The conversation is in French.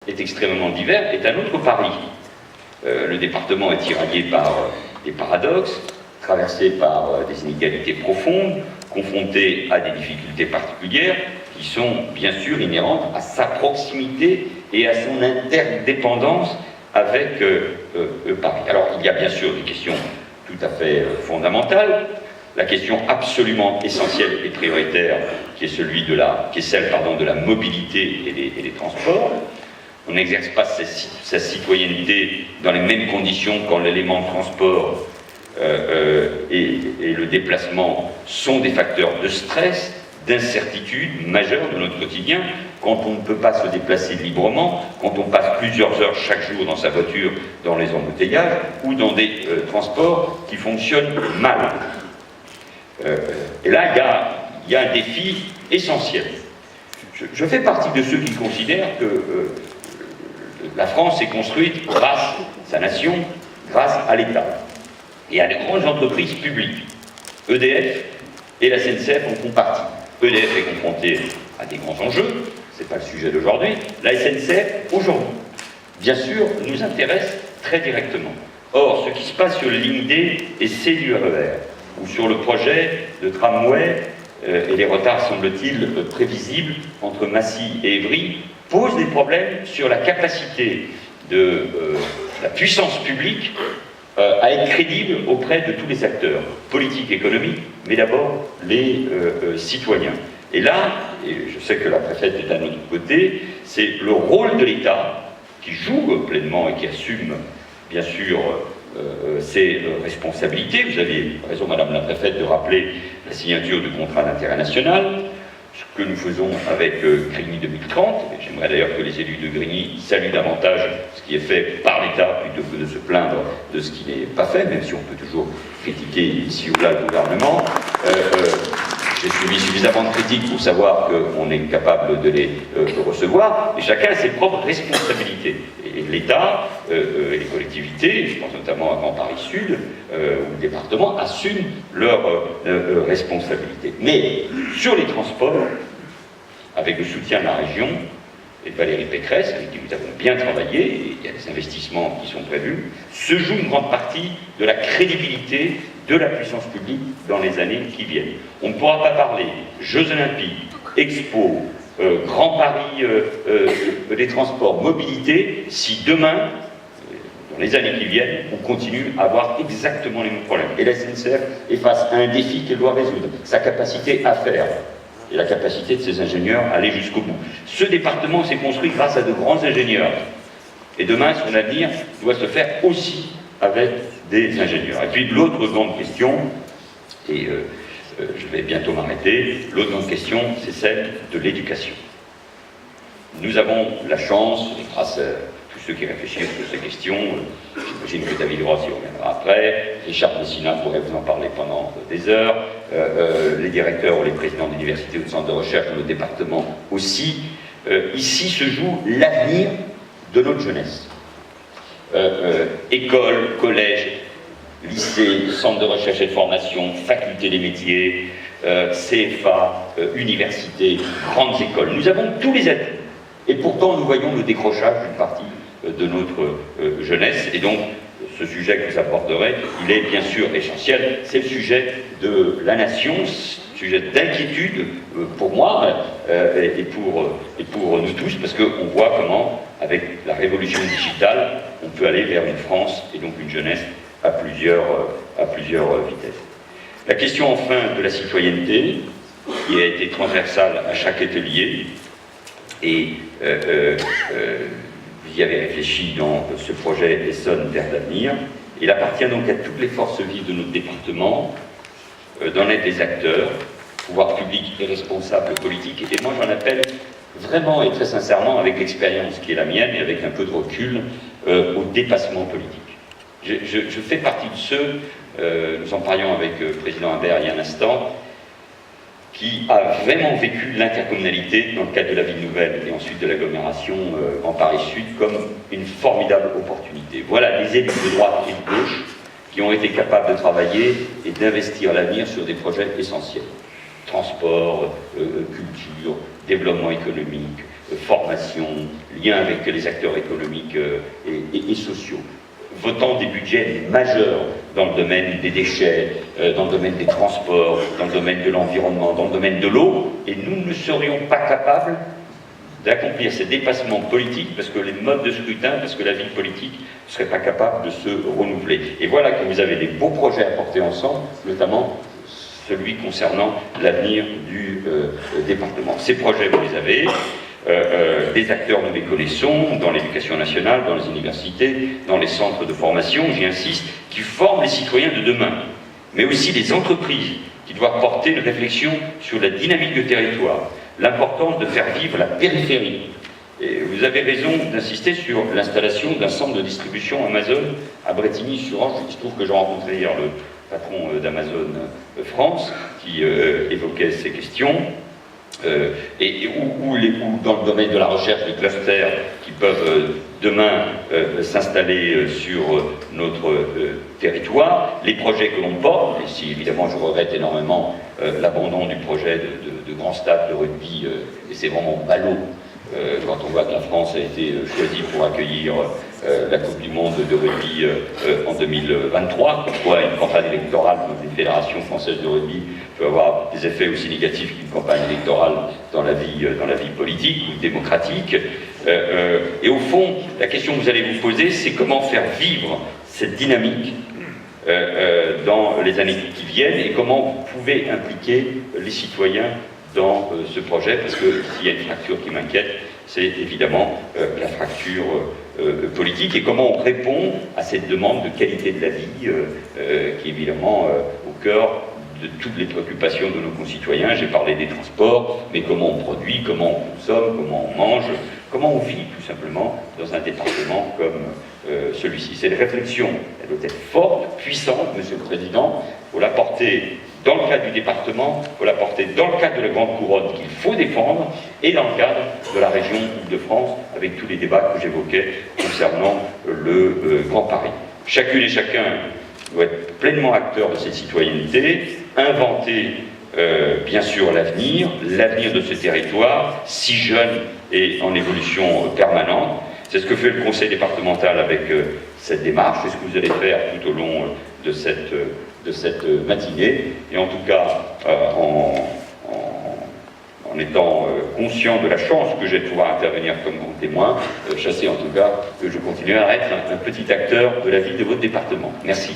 est extrêmement divers, est un autre pari. Le département est tiraillé par des paradoxes, traversé par des inégalités profondes, confronté à des difficultés particulières qui sont bien sûr inhérentes à sa proximité et à son interdépendance avec Paris. Alors il y a bien sûr des questions tout à fait fondamentales, la question absolument essentielle et prioritaire qui est celle de la mobilité et des transports. On n'exerce pas sa citoyenneté dans les mêmes conditions quand l'élément de transport et le déplacement sont des facteurs de stress, d'incertitude majeure de notre quotidien, quand on ne peut pas se déplacer librement, quand on passe plusieurs heures chaque jour dans sa voiture dans les embouteillages ou dans des transports qui fonctionnent mal. Et là, il y a un défi essentiel. Je fais partie de ceux qui considèrent que la France est construite grâce, sa nation, grâce à l'État et à de grandes entreprises publiques. EDF et la SNCF en font partie. EDF est confrontée à des grands enjeux, ce n'est pas le sujet d'aujourd'hui. La SNCF, aujourd'hui, bien sûr, nous intéresse très directement. Or, ce qui se passe sur les lignes D et C du RER, ou sur le projet de tramway, et les retards semble-t-il prévisibles entre Massy et Évry, pose des problèmes sur la capacité de la puissance publique à être crédible auprès de tous les acteurs, politiques, économiques, mais d'abord les citoyens. Et là, et je sais que la préfète est à notre côté, c'est le rôle de l'État qui joue pleinement et qui assume, bien sûr, ses responsabilités. Vous avez raison, Madame la préfète, de rappeler la signature du contrat d'intérêt national, ce que nous faisons avec Grigny 2030. J'aimerais d'ailleurs que les élus de Grigny saluent davantage ce qui est fait par l'État plutôt que de se plaindre de ce qui n'est pas fait, même si on peut toujours critiquer ici ou là le gouvernement. J'ai suivi suffisamment de critiques pour savoir qu'on est capable de les recevoir, et chacun a ses propres responsabilités. Et l'État et les collectivités, je pense notamment à Grand Paris Sud, ou le département, assument leurs responsabilités. Mais sur les transports, avec le soutien de la région et de Valérie Pécresse, avec qui nous avons bien travaillé, et il y a des investissements qui sont prévus, se joue une grande partie de la crédibilité de la puissance publique dans les années qui viennent. On ne pourra pas parler Jeux Olympiques, Expo, Grand Paris des transports, mobilité, si demain, dans les années qui viennent, on continue à avoir exactement les mêmes problèmes. Et la SNCF est face à un défi qu'elle doit résoudre, sa capacité à faire, et la capacité de ses ingénieurs à aller jusqu'au bout. Ce département s'est construit grâce à de grands ingénieurs. Et demain, son avenir doit se faire aussi avec des ingénieurs. Et puis l'autre grande question, et je vais bientôt m'arrêter, l'autre grande question, c'est celle de l'éducation. Nous avons la chance, et grâce à tous ceux qui réfléchissent sur ces questions, j'imagine que David Ross y reviendra après, Richard Messina pourrait vous en parler pendant des heures, les directeurs ou les présidents d'universités ou de centres de recherche de nos départements aussi. Ici se joue l'avenir de notre jeunesse. Écoles, collèges, lycées, centres de recherche et de formation, facultés des métiers, CFA, universités, grandes écoles. Nous avons tous les atouts. Et pourtant, nous voyons le décrochage d'une partie de notre jeunesse. Et donc, ce sujet que vous aborderez, il est bien sûr essentiel. C'est le sujet de la nation, sujet d'inquiétude pour moi et pour nous tous, parce qu'on voit comment, avec la révolution digitale, on peut aller vers une France et donc une jeunesse à plusieurs vitesses. La question enfin de la citoyenneté, qui a été transversale à chaque atelier, et vous y avez réfléchi dans ce projet Essonne Terre d'avenir. Il appartient donc à toutes les forces vives de notre département d'en être des acteurs, pouvoirs publics et responsables politiques. Et moi j'en appelle vraiment et très sincèrement, avec l'expérience qui est la mienne et avec un peu de recul, au dépassement politique. Je fais partie de ceux, nous en parlions avec le président Imbert il y a un instant, qui a vraiment vécu l'intercommunalité dans le cadre de la ville nouvelle et ensuite de l'agglomération en Paris Sud comme une formidable opportunité. Voilà des élus de droite et de gauche qui ont été capables de travailler et d'investir l'avenir sur des projets essentiels. Transport, culture, développement économique, formation, lien avec les acteurs économiques et sociaux, votant des budgets majeurs dans le domaine des déchets, dans le domaine des transports, dans le domaine de l'environnement, dans le domaine de l'eau, et nous ne serions pas capables d'accomplir ces dépassements politiques parce que les modes de scrutin, parce que la vie politique ne serait pas capable de se renouveler. Et voilà que vous avez des beaux projets à porter ensemble, notamment celui concernant l'avenir du département. Ces projets, vous les avez. Les acteurs, nous les connaissons, dans l'éducation nationale, dans les universités, dans les centres de formation, j'y insiste, qui forment les citoyens de demain, mais aussi les entreprises qui doivent porter une réflexion sur la dynamique du territoire, l'importance de faire vivre la périphérie. Et vous avez raison d'insister sur l'installation d'un centre de distribution Amazon à Brétigny-sur-Orge. Il se trouve que j'ai rencontré hier le patron d'Amazon France qui évoquait ces questions. Ou dans le domaine de la recherche, des clusters qui peuvent demain s'installer sur notre territoire, les projets que l'on porte, et si évidemment je regrette énormément l'abandon du projet de grand stade de rugby, et c'est vraiment ballot quand on voit que la France a été choisie pour accueillir la Coupe du Monde de rugby en 2023, pourquoi une campagne électorale dans une fédération française de rugby peut avoir des effets aussi négatifs qu'une campagne électorale dans la vie politique ou démocratique. Et au fond, la question que vous allez vous poser, c'est comment faire vivre cette dynamique dans les années qui viennent et comment vous pouvez impliquer les citoyens dans ce projet, parce que s'il y a une fracture qui m'inquiète, c'est évidemment la fracture politique et comment on répond à cette demande de qualité de la vie qui est évidemment au cœur de toutes les préoccupations de nos concitoyens. J'ai parlé des transports, mais comment on produit, comment on consomme, comment on mange, comment on vit tout simplement dans un département comme celui-ci. Cette réflexion, elle doit être forte, puissante, Monsieur le Président, il faut la porter dans le cadre du département, il faut la porter dans le cadre de la Grande Couronne qu'il faut défendre, et dans le cadre de la région Île-de-France, avec tous les débats que j'évoquais concernant le Grand Paris. Chacune et chacun doit être pleinement acteur de cette citoyenneté, inventer bien sûr l'avenir de ce territoire, si jeune et en évolution permanente. C'est ce que fait le conseil départemental avec cette démarche, c'est ce que vous allez faire tout au long de cette matinée, et en tout cas en étant conscient de la chance que j'ai de pouvoir intervenir comme mon témoin, chasser en tout cas que je continue à être un petit acteur de la vie de votre département. Merci.